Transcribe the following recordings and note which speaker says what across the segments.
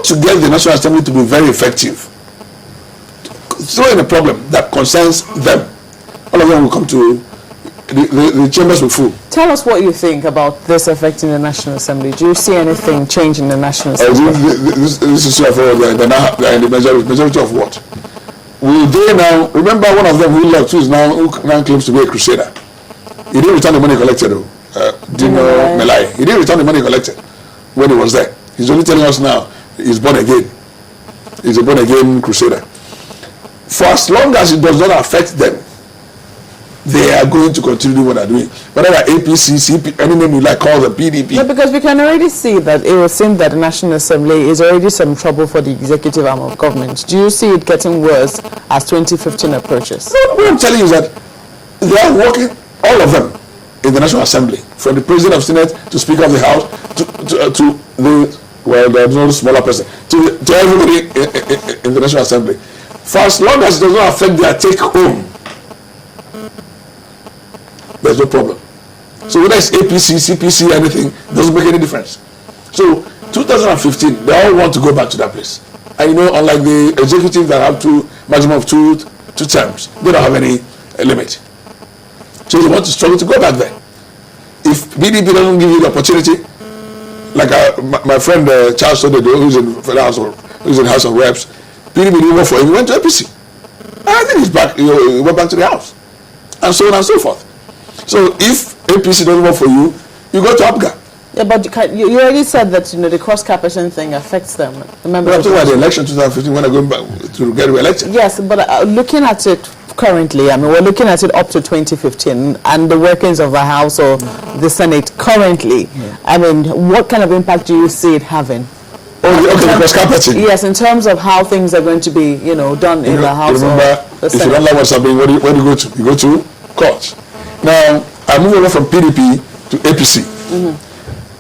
Speaker 1: to get the National Assembly to be very effective, throw in a problem that concerns them. All of them will come to the chambers will full.
Speaker 2: Tell us what you think about this affecting the National Assembly. Do you see anything change in the National Assembly?
Speaker 1: This is the majority of what? Will they now remember one of them who left, who now claims to be a crusader? He didn't return the money collected, Dino Melai. He didn't return the money collected when he was there. He's only telling us now he's born again. He's a born again crusader. For as long as it does not affect them, they are going to continue what they're doing. Whether APC, CP, any name you like, call them PDP.
Speaker 2: No, because we can already see that it would seem that the National Assembly is already some trouble for the executive arm of government. Do you see it getting worse as 2015 approaches?
Speaker 1: No, what I'm telling you is that they are working, all of them, in the National Assembly, from the President of Senate to Speaker of the House to the, well, there's no smaller person, to everybody in the National Assembly. For as long as it does not affect their take home, there's no problem. So whether it's APC, CPC, anything, doesn't make any difference. So 2015, they all want to go back to that place. And you know, unlike the executive that have maximum of two terms, they don't have any limit. So they want to struggle to go back there. If BDP doesn't give you the opportunity, like my friend Charles Sodedo, who's in Federal House who's in House of Reps, BDP didn't work for him. He went to APC. And I think he's back. He went back to the House, and so on and so forth. So if APC doesn't work for you, you go to APGA.
Speaker 2: Yeah, but you already said that the cross-capitation thing affects them. Remember,
Speaker 1: I'm talking about the election 2015 when they're going back to get re-elected.
Speaker 2: Yes, but looking at it currently, I mean, we're looking at it up to 2015 and the workings of the House or the Senate currently. Yeah. I mean, what kind of impact do you see it having?
Speaker 1: Okay, cross-capitation.
Speaker 2: Yes, in terms of how things are going to be, done in the House
Speaker 1: remember,
Speaker 2: or the Senate.
Speaker 1: If you don't like what's happening, where do you go to? You go to court. Now, I move over from PDP to APC.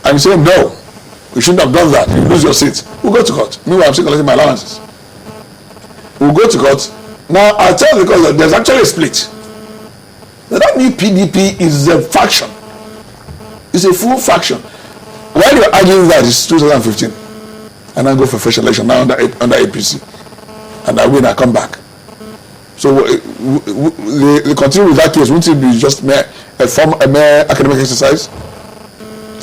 Speaker 1: And you say, no, you shouldn't have done that. You lose your seat. We'll go to court. Meanwhile, I'm still collecting my allowances. We'll go to court. Now, I'll tell you because there's actually a split. Now, that means PDP is a faction. It's a full faction. Why you're arguing that it's 2015, and I go for fresh election now under APC, and I win, I come back. So they continue with that case. Wouldn't it be just a mere academic exercise?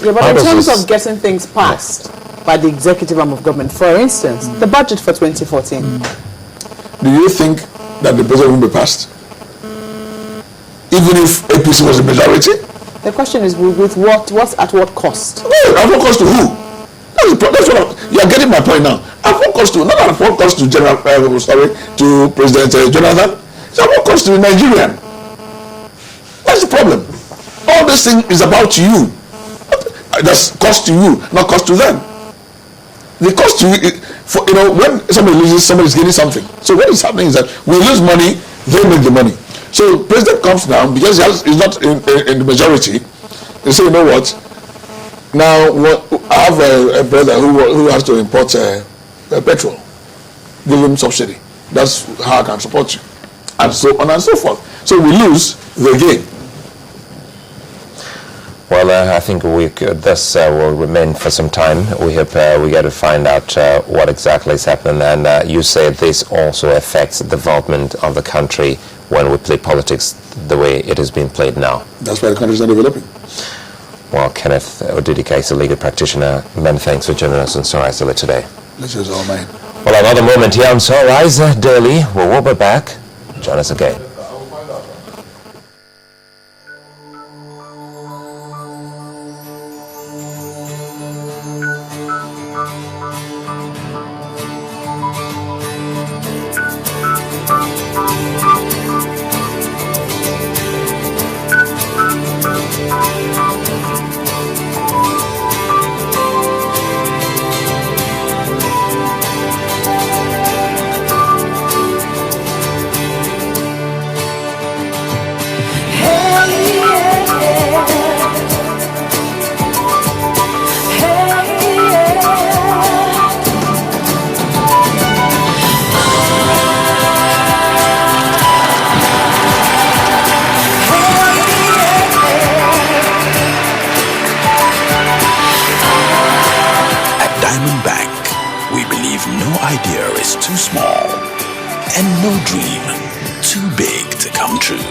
Speaker 2: Yeah, but in terms of getting things passed by the executive arm of government, for instance, the budget for 2014.
Speaker 1: Do you think that the budget won't be passed? Even if APC was the majority?
Speaker 2: The question is, with what's at what cost?
Speaker 1: Well, at what cost to who? That's what you're getting my point now. At what cost to, not at what cost to to President Jonathan. It's at what cost to the Nigerian. That's the problem. All this thing is about you. That's cost to you, not cost to them. The cost to you, when somebody loses, somebody's getting something. So what is happening is that we lose money, they make the money. So president comes down because he's not in the majority. They say, you know what? Now I have a brother who has to import petrol. Give him subsidy. That's how I can support you, and so on and so forth. So we lose, they gain.
Speaker 3: Well, I think this will remain for some time. We hope we get to find out what exactly is happening. And you say this also affects the development of the country when we play politics the way it is being played now.
Speaker 1: That's why the country is not developing.
Speaker 3: Well, Kenneth Odidika is a legal practitioner. Many thanks for joining us on Sunrise Daily today.
Speaker 1: This is all mine.
Speaker 3: Well, another moment here on Sunrise Daily. We'll be back. Join us again.
Speaker 4: We believe no idea is too small and no dream too big to come true.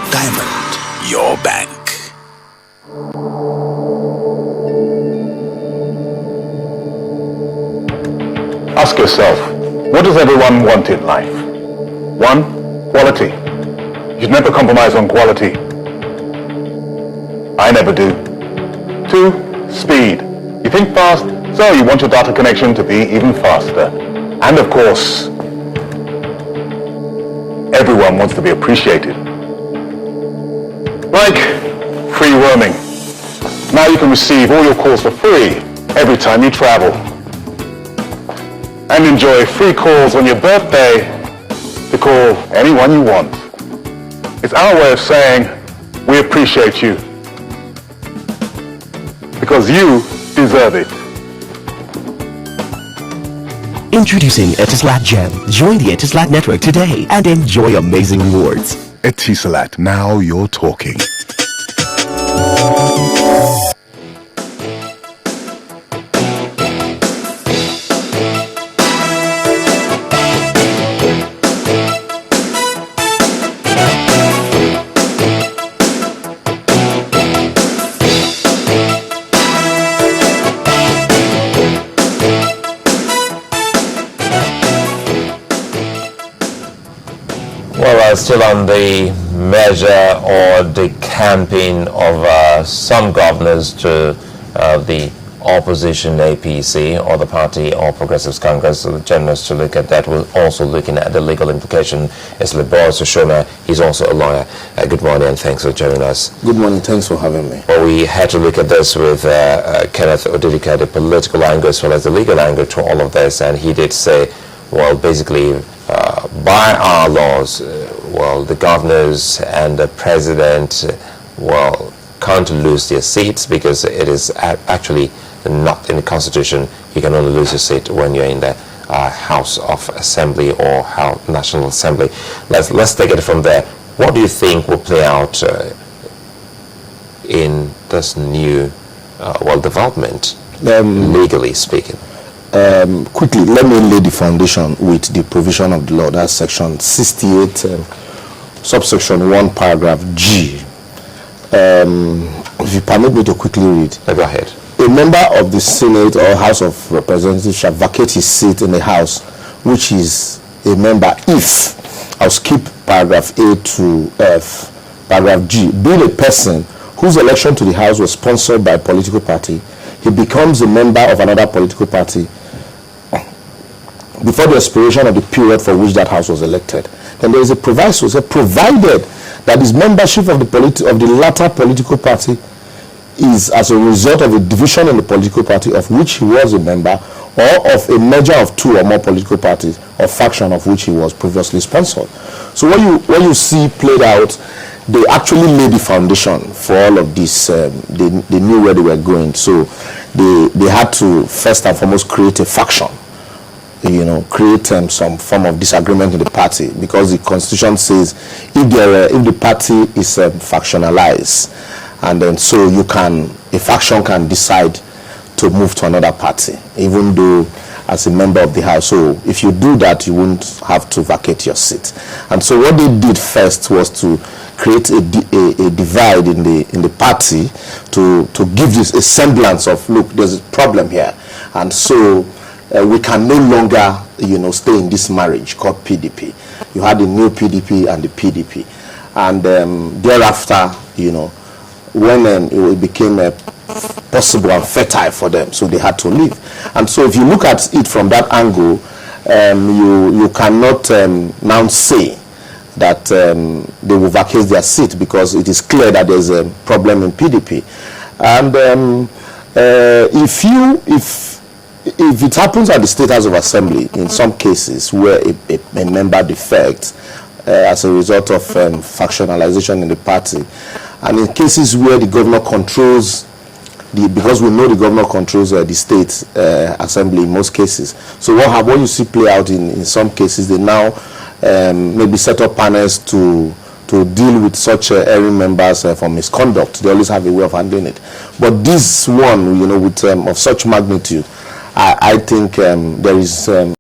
Speaker 4: Diamond, your bank.
Speaker 5: Ask yourself, what does everyone want in life? 1, quality. You should never compromise on quality. I never do. 2, speed. You think fast, so you want your data connection to be even faster. And of course, everyone wants to be appreciated. Like free roaming. Now you can receive all your calls for free every time you travel. And enjoy free calls on your birthday to call anyone you want. It's our way of saying we appreciate you because you deserve it.
Speaker 6: Introducing Etisalat Gem. Join the Etisalat network today and enjoy amazing rewards.
Speaker 5: Etisalat, now you're talking.
Speaker 3: Still on the measure or the campaign of some governors to the opposition APC or the party or Progressives Congress, so the journalists to look at that. We're also looking at the legal implication. It's Boris Oshona. He's also a lawyer. Good morning and thanks for joining us.
Speaker 1: Good morning. Thanks for having me.
Speaker 3: Well, we had to look at this with Kenneth Odidika, the political angle as well as the legal angle to all of this, and he did say, well, basically, by our laws, well, the governors and the president, well, can't lose their seats because it is actually not in the Constitution. You can only lose your seat when you're in the House of Assembly or National Assembly. Let's take it from there. What do you think will play out in this new, development, legally speaking?
Speaker 7: Quickly, let me lay the foundation with the provision of the law. That's section 68, subsection 1, paragraph G. If you permit me to quickly read.
Speaker 3: Go ahead.
Speaker 7: A member of the Senate or House of Representatives shall vacate his seat in the House, which is a member if, I'll skip paragraph A to F, paragraph G, being a person whose election to the House was sponsored by a political party, he becomes a member of another political party before the expiration of the period for which that House was elected. Then there is a proviso, provided that his membership of the latter political party is as a result of a division in the political party of which he was a member, or of a merger of two or more political parties or faction of which he was previously sponsored. So what you see played out, they actually laid the foundation for all of this. They knew where they were going, so they had to first and foremost create a faction, create some form of disagreement in the party, because the Constitution says if the party is factionalized, and then so a faction can decide to move to another party, even though as a member of the House. So if you do that, you won't have to vacate your seat. And so what they did first was to create a divide in the party to give this a semblance of, look, there's a problem here, and so we can no longer stay in this marriage called PDP. You had the new PDP and the PDP, and thereafter when it became possible and fertile for them, so they had to leave. And so if you look at it from that angle, you cannot now say that they will vacate their seat, because it is clear that there's a problem in PDP. And if it happens at the State House of Assembly, in some cases where a member defects as a result of factionalization in the party, and in cases where the governor controls because we know the governor controls the state assembly in most cases. So what you see play out in some cases, they now maybe set up panels to deal with such erring members for misconduct. They always have a way of handling it. But this one, with of such magnitude, I think there is